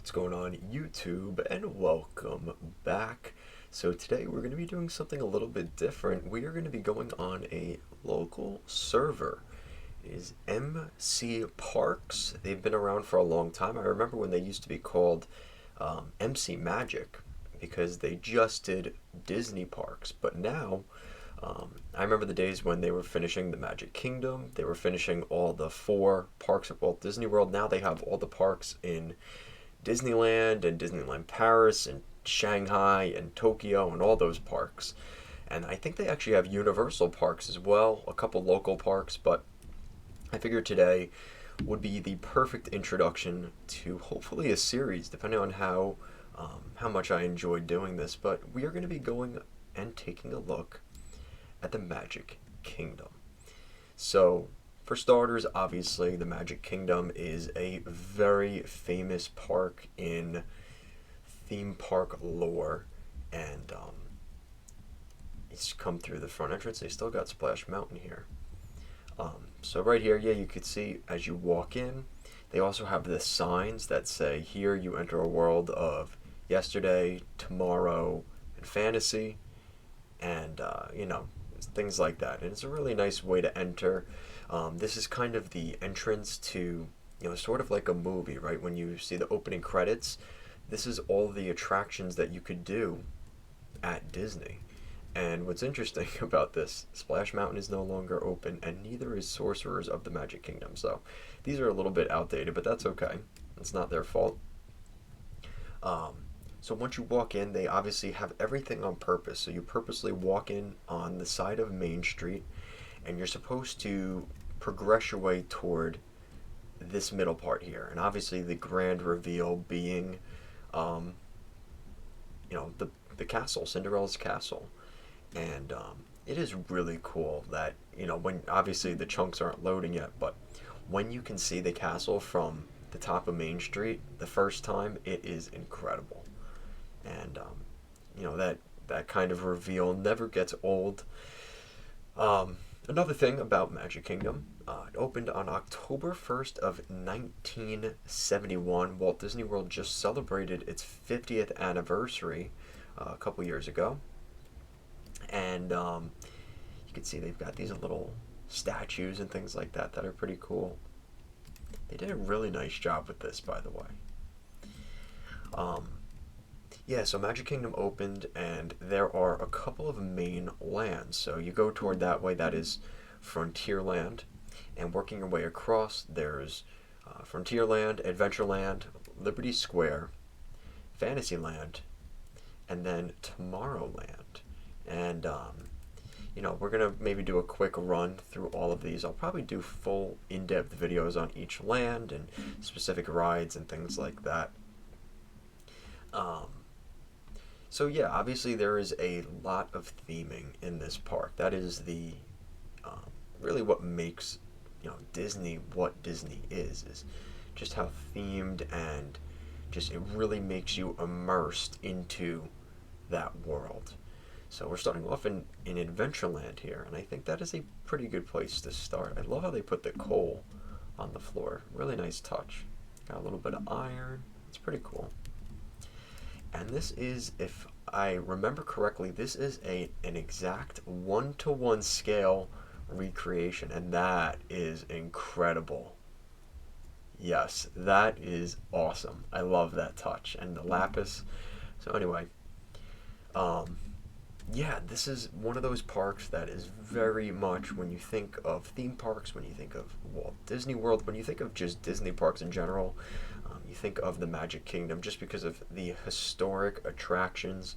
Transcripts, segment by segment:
What's going on YouTube, and welcome back. So today we're going to be doing something a little bit different. We are going to be going on a local server. It is MCParks. They've been around for a long time. I remember when they used to be called MC Magic because they just did Disney parks, but now I remember the days when they were finishing the Magic Kingdom. They were finishing all the 4 parks at Walt Disney World. Now they have all the parks in Disneyland and Disneyland Paris and Shanghai and Tokyo and all those parks. And I think they actually have Universal parks as well, a couple local parks, but I figured today would be the perfect introduction to hopefully a series, depending on how much I enjoyed doing this. But we are going to be going and taking a look at the Magic Kingdom. So, for starters, obviously, the Magic Kingdom is a very famous park in theme park lore, and it's come through the front entrance. They still got Splash Mountain here. So right here, yeah, you could see as you walk in, they also have the signs that say, here you enter a world of yesterday, tomorrow, and fantasy, and, things like that. And it's a really nice way to enter. This is kind of the entrance to, sort of like a movie, right? When you see the opening credits, this is all the attractions that you could do at Disney. And what's interesting about this, Splash Mountain is no longer open, and neither is Sorcerers of the Magic Kingdom. So these are a little bit outdated, but that's okay. It's not their fault. So once you walk in, they obviously have everything on purpose. So you purposely walk in on the side of Main Street, and you're supposed to progress your way toward this middle part here. And obviously the grand reveal being, the castle, Cinderella's castle. And it is really cool that, when obviously the chunks aren't loading yet, but when you can see the castle from the top of Main Street the first time, it is incredible. And, that kind of reveal never gets old. Another thing about Magic Kingdom, it opened on October 1st of 1971. Walt Disney World just celebrated its 50th anniversary a couple years ago. And you can see they've got these little statues and things like that that are pretty cool. They did a really nice job with this, by the way. Yeah, so Magic Kingdom opened, and there are a couple of main lands. So you go toward that way, that is Frontierland, and working your way across, there's Frontierland, Adventureland, Liberty Square, Fantasyland, and then Tomorrowland. And, we're going to maybe do a quick run through all of these. I'll probably do full in-depth videos on each land and specific rides and things like that. So yeah, obviously there is a lot of theming in this park. That is the really what makes Disney what Disney is just how themed, and just it really makes you immersed into that world. So we're starting off in Adventureland here, and I think that is a pretty good place to start. I love how they put the coal on the floor. Really nice touch. Got a little bit of iron. It's pretty cool. And this is, if I remember correctly, this is an exact 1-to-1 scale recreation, and that is incredible. Yes, that is awesome. I love that touch. And the lapis. So anyway, yeah, this is one of those parks that is very much, when you think of theme parks, when you think of Walt Disney World, when you think of just Disney parks in general, you think of the Magic Kingdom just because of the historic attractions.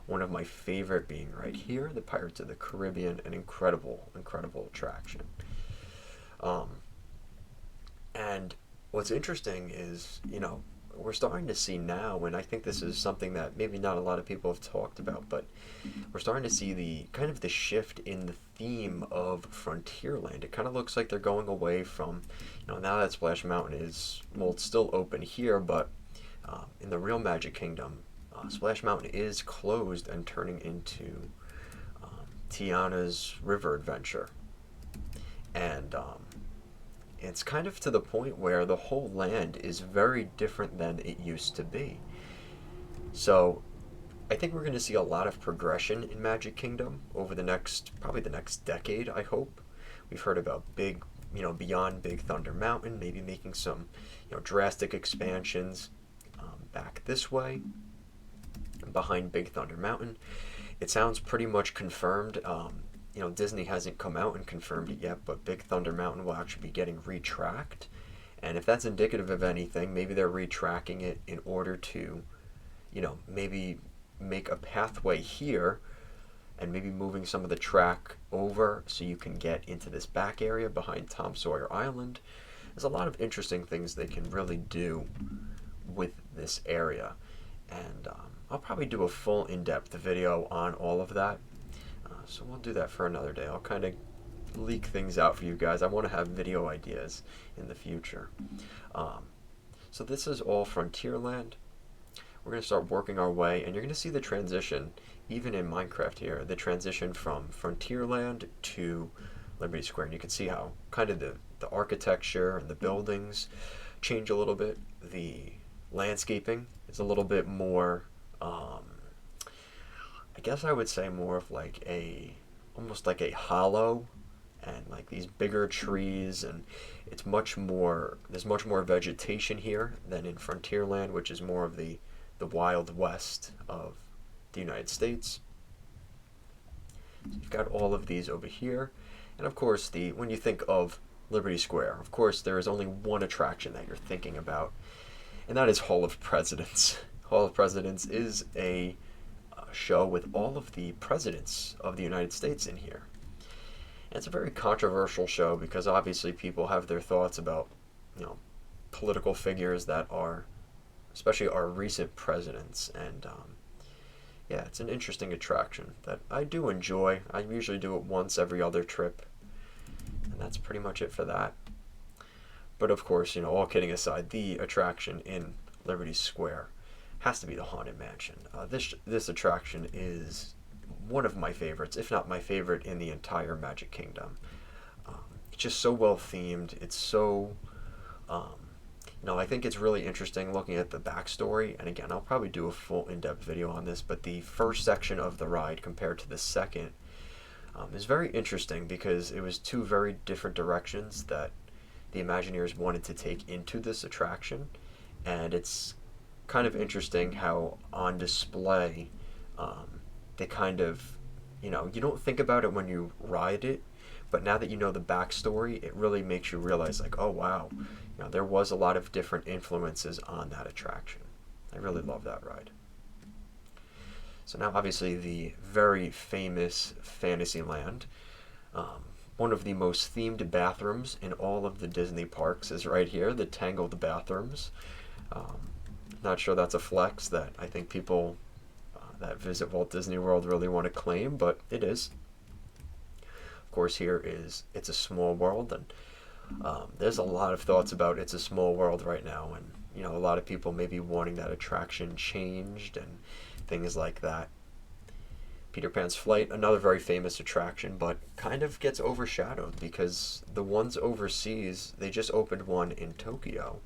One of my favorite being right here, the Pirates of the Caribbean, an incredible, incredible attraction. And what's interesting is, we're starting to see now, and I think this is something that maybe not a lot of people have talked about, but we're starting to see the kind of the shift in the theme of Frontierland. It kind of looks like they're going away from, now that Splash Mountain is, well, it's still open here, but in the real Magic Kingdom, Splash Mountain is closed and turning into Tiana's River Adventure. And it's kind of to the point where the whole land is very different than it used to be. So I think we're going to see a lot of progression in Magic Kingdom over the next, probably the next decade, I hope. We've heard about big, beyond Big Thunder Mountain, maybe making some, drastic expansions back this way, behind Big Thunder Mountain. It sounds pretty much confirmed. Disney hasn't come out and confirmed it yet, but Big Thunder Mountain will actually be getting retracked. And if that's indicative of anything, maybe they're retracking it in order to, maybe make a pathway here and maybe moving some of the track over so you can get into this back area behind Tom Sawyer Island. There's a lot of interesting things they can really do with this area. And I'll probably do a full in-depth video on all of that. So we'll do that for another day. I'll kind of leak things out for you guys. I want to have video ideas in the future. So this is all Frontierland. We're going to start working our way, and you're going to see the transition, even in Minecraft here, the transition from Frontierland to Liberty Square. And you can see how kind of the architecture and the buildings change a little bit. The landscaping is a little bit more, I guess I would say more of like almost like a hollow, and like these bigger trees, and it's much more, there's much more vegetation here than in Frontierland, which is more of the Wild West of the United States. So you've got all of these over here, and of course when you think of Liberty Square, of course there is only one attraction that you're thinking about, and that is Hall of Presidents. Hall of Presidents is a show with all of the presidents of the United States in here. And it's a very controversial show because obviously people have their thoughts about, political figures that are, especially our recent presidents, and yeah, it's an interesting attraction that I do enjoy. I usually do it once every other trip, and that's pretty much it for that. But of course, all kidding aside, the attraction in Liberty Square has to be the Haunted Mansion. This attraction is one of my favorites, if not my favorite, in the entire Magic Kingdom. It's just so well themed. It's so, I think it's really interesting looking at the backstory. And again, I'll probably do a full in-depth video on this, but the first section of the ride compared to the second is very interesting because it was two very different directions that the Imagineers wanted to take into this attraction. And it's kind of interesting how on display they kind of, you don't think about it when you ride it, but now that you know the backstory, it really makes you realize, like, oh wow, there was a lot of different influences on that attraction. I really love that ride. So now obviously the very famous Fantasyland, one of the most themed bathrooms in all of the Disney parks is right here, the Tangled bathrooms. Not sure that's a flex that I think people that visit Walt Disney World really want to claim, but it is. Of course, here is It's a Small World, and there's a lot of thoughts about It's a Small World right now, and a lot of people may be wanting that attraction changed and things like that. Peter Pan's Flight, another very famous attraction, but kind of gets overshadowed because the ones overseas, they just opened one in Tokyo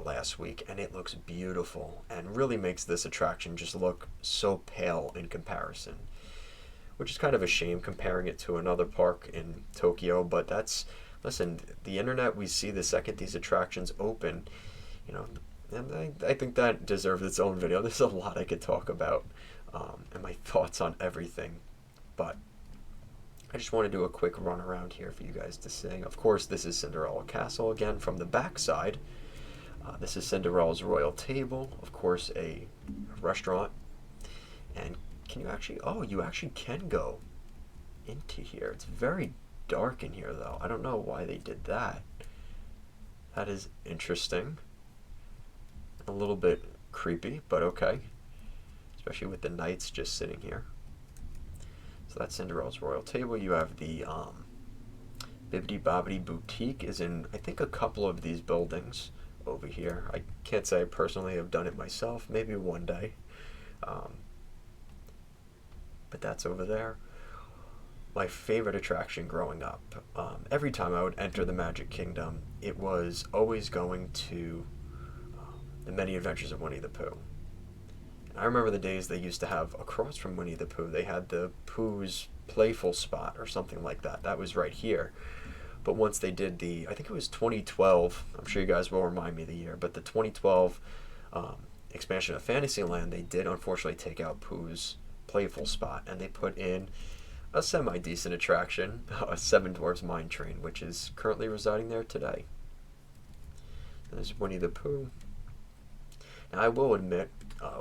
last week, and it looks beautiful and really makes this attraction just look so pale in comparison, which is kind of a shame comparing it to another park in Tokyo. But listen, the internet, we see the second these attractions open, and I think that deserves its own video. There's a lot I could talk about, and my thoughts on everything, but I just want to do a quick run around here for you guys to see. Of course, this is Cinderella Castle again from the back side. This is Cinderella's Royal Table, of course, a restaurant. And can you actually, you actually can go into here. It's very dark in here, though. I don't know why they did that. That is interesting. A little bit creepy, but okay. Especially with the knights just sitting here. So that's Cinderella's Royal Table. You have the Bibbidi Bobbidi Boutique is in, I think, a couple of these buildings over here. I can't say I personally have done it myself, maybe one day, but that's over there. my favorite attraction growing up. Every time I would enter the Magic Kingdom, it was always going to the Many Adventures of Winnie the Pooh. And I remember the days they used to have across from Winnie the Pooh, they had the Pooh's Playful Spot or something like that. That was right here. But once they did I think it was 2012, I'm sure you guys will remind me of the year, but the 2012 expansion of Fantasyland, they did unfortunately take out Pooh's Playful Spot, and they put in a semi-decent attraction, a Seven Dwarfs Mine Train, which is currently residing there today. There's Winnie the Pooh. Now, I will admit,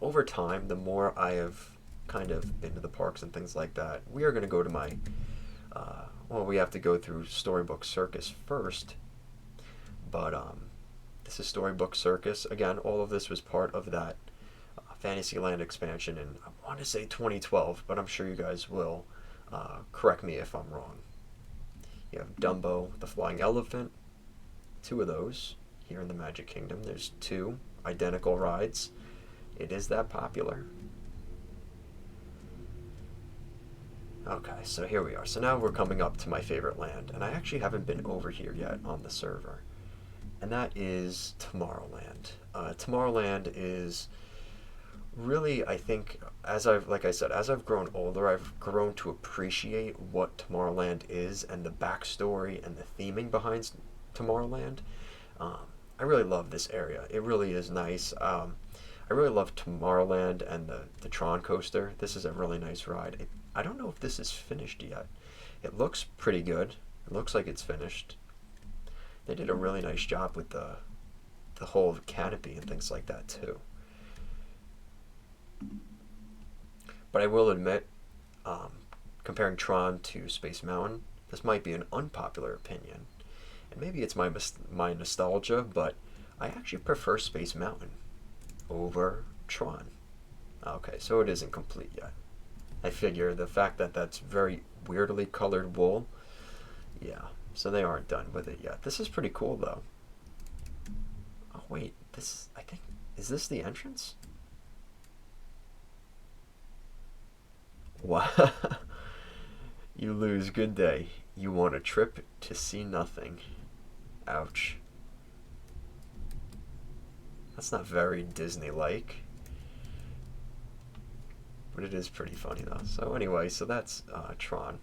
over time, the more I have kind of been to the parks and things like that, we are going to go to my, we have to go through Storybook Circus first, but this is Storybook Circus. Again, all of this was part of that Fantasyland expansion in, I want to say 2012, but I'm sure you guys will correct me if I'm wrong. You have Dumbo, the Flying Elephant, two of those here in the Magic Kingdom. There's two identical rides. It is that popular. Okay, so here we are. So now we're coming up to my favorite land, and I actually haven't been over here yet on the server, and that is Tomorrowland. Tomorrowland is really, I think, like I said, as I've grown older, I've grown to appreciate what Tomorrowland is and the backstory and the theming behind Tomorrowland. I really love this area. It really is nice. I really love Tomorrowland and the Tron coaster. This is a really nice ride. I don't know if this is finished yet. It looks pretty good. It looks like it's finished. They did a really nice job with the whole canopy and things like that too. But I will admit, comparing Tron to Space Mountain, this might be an unpopular opinion. And maybe it's my nostalgia, but I actually prefer Space Mountain over Tron. Okay, so it isn't complete yet. I figure the fact that that's very weirdly colored wool, yeah, so they aren't done with it yet. This is pretty cool though. Oh wait, I think, is this the entrance? Wow. You lose, good day. You want a trip to see nothing. Ouch. That's not very Disney-like. But it is pretty funny though. So anyway, so that's Tron.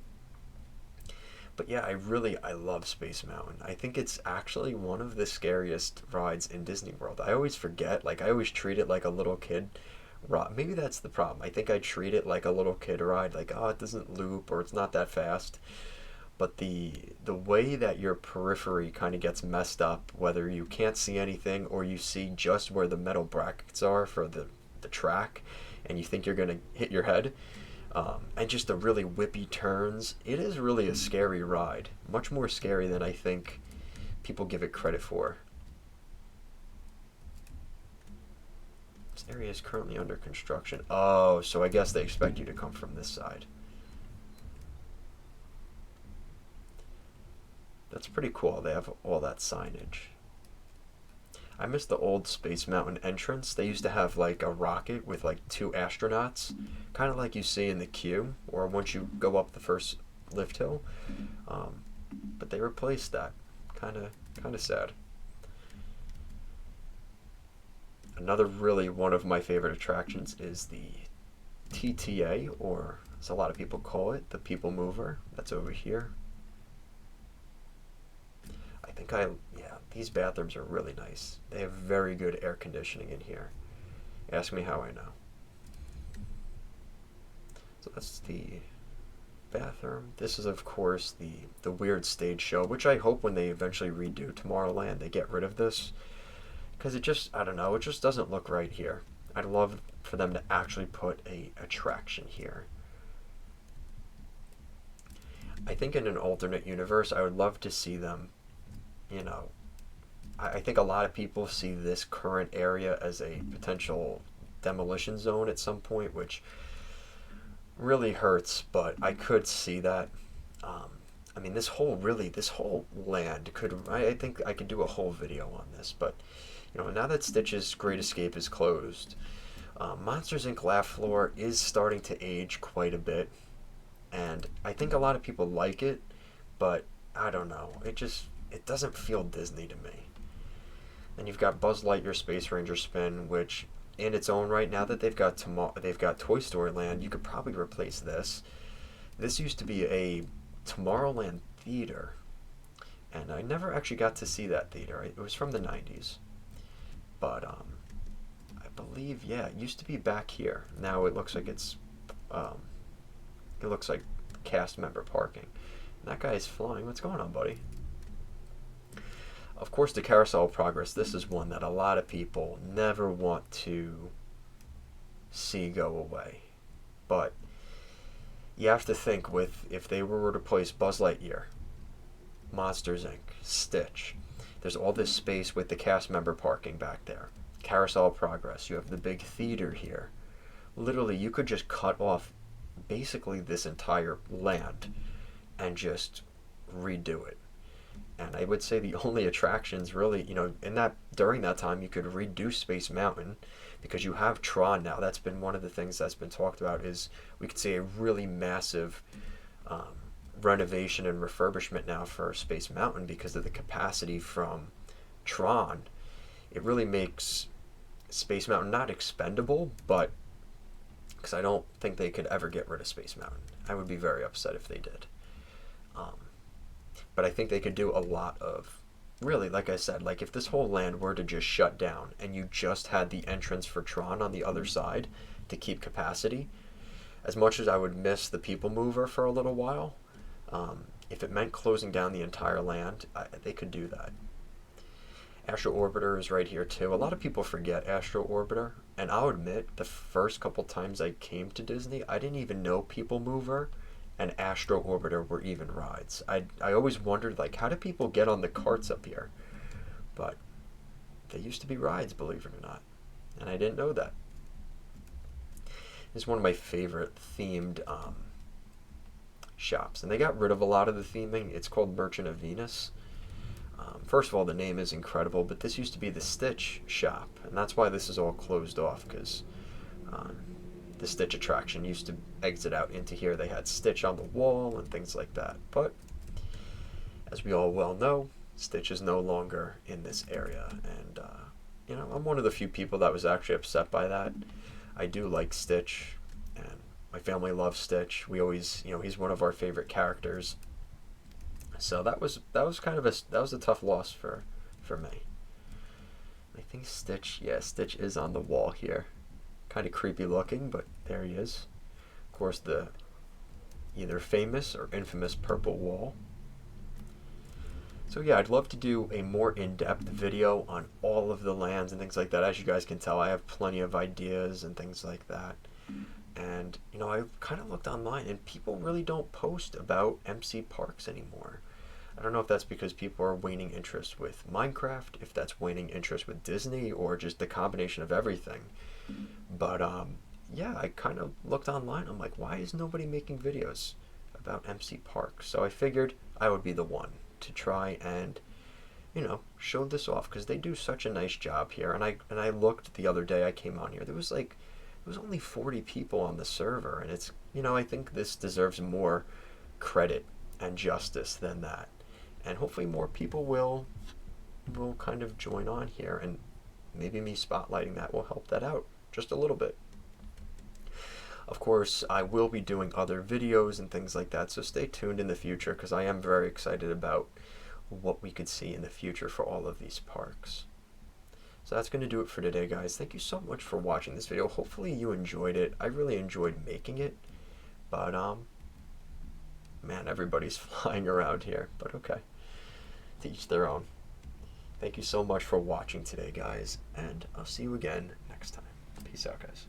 But yeah, I love Space Mountain. I think it's actually one of the scariest rides in Disney World. I always forget, like I always treat it like a little kid ride. Maybe that's the problem. I think I treat it like a little kid ride, like, oh, it doesn't loop or it's not that fast. But the way that your periphery kind of gets messed up, whether you can't see anything or you see just where the metal brackets are for the track, and you think you're going to hit your head, and just the really whippy turns, it is really a scary ride. Much more scary than I think people give it credit for. This area is currently under construction. Oh, so I guess they expect you to come from this side. That's pretty cool. They have all that signage. I miss the old Space Mountain entrance. They used to have like a rocket with like two astronauts, kind of like you see in the queue, or once you go up the first lift hill. But they replaced that. Kind of sad. Another really one of my favorite attractions is the TTA, or as a lot of people call it, the People Mover. That's over here. Yeah, these bathrooms are really nice. They have very good air conditioning in here. Ask me how I know. So that's the bathroom. This is, of course, the weird stage show, which I hope when they eventually redo Tomorrowland, they get rid of this. Because it just, I don't know, it just doesn't look right here. I'd love for them to actually put a attraction here. I think in an alternate universe, I would love to see them, you know, I think a lot of people see this current area as a potential demolition zone at some point, which really hurts, but I could see that. I mean, this whole land I think I could do a whole video on this, but, you know, now that Stitch's Great Escape is closed, Monsters Inc. Laugh Floor is starting to age quite a bit, and I think a lot of people like it, but I don't know. It doesn't feel Disney to me. And you've got Buzz Lightyear Space Ranger Spin, which in its own right, now that they've got Toy Story Land, you could probably replace this. This used to be a Tomorrowland theater, and I never actually got to see that theater. It was from the 90s, but I believe, yeah, it used to be back here. Now it looks like um, it looks like cast member parking. And that guy is flying. What's going on, buddy? Of course, the Carousel of Progress. This is one that a lot of people never want to see go away, but you have to think, with if they were to replace Buzz Lightyear, Monsters Inc., Stitch, there's all this space with the cast member parking back there. Carousel of Progress, you have the big theater here. Literally, you could just cut off basically this entire land and just redo it. And I would say the only attractions really, during that time, you could redo Space Mountain, because you have Tron now. That's been one of the things that's been talked about, is we could see a really massive renovation and refurbishment now for Space Mountain because of the capacity from Tron. It really makes Space Mountain not expendable, but because I don't think they could ever get rid of Space Mountain. I would be very upset if they did. But I think they could do a lot of, really, like I said, like if this whole land were to just shut down and you just had the entrance for Tron on the other side to keep capacity, as much as I would miss the People Mover for a little while, if it meant closing down the entire land, they could do that. Astro Orbiter is right here too. A lot of people forget Astro Orbiter, and I'll admit, the first couple times I came to Disney, I didn't even know People Mover and Astro Orbiter were even rides. I always wondered, like, how do people get on the carts up here? But they used to be rides, believe it or not, and I didn't know that. It's one of my favorite themed shops, and they got rid of a lot of the theming. It's called Merchant of Venus. First of all, the name is incredible, but this used to be the Stitch shop, and that's why this is all closed off, because the Stitch attraction used to exit out into here. They had Stitch on the wall and things like that. But as we all well know, Stitch is no longer in this area. And, I'm one of the few people that was actually upset by that. I do like Stitch, and my family loves Stitch. We always, he's one of our favorite characters. So that was a tough loss for me. I think Stitch is on the wall here. Kind of creepy looking, but there he is. Of course, the either famous or infamous purple wall. So yeah, I'd love to do a more in-depth video on all of the lands and things like that. As you guys can tell, I have plenty of ideas and things like that. And, I kind of looked online, and people really don't post about MCParks anymore. I don't know if that's because people are waning interest with Minecraft, if that's waning interest with Disney, or just the combination of everything. But yeah, I kind of looked online. I'm like, why is nobody making videos about MCParks? So I figured I would be the one to try and, show this off, because they do such a nice job here. And I looked the other day I came on here. There was only 40 people on the server, and it's, I think this deserves more credit and justice than that. And hopefully more people will kind of join on here, and maybe me spotlighting that will help that out just a little bit. Of course, I will be doing other videos and things like that, so stay tuned in the future, because I am very excited about what we could see in the future for all of these parks. So that's going to do it for today, guys. Thank you so much for watching this video. Hopefully you enjoyed it. I really enjoyed making it, but man, everybody's flying around here, but okay. To each their own. Thank you so much for watching today, guys, and I'll see you again next time. Peace out, guys.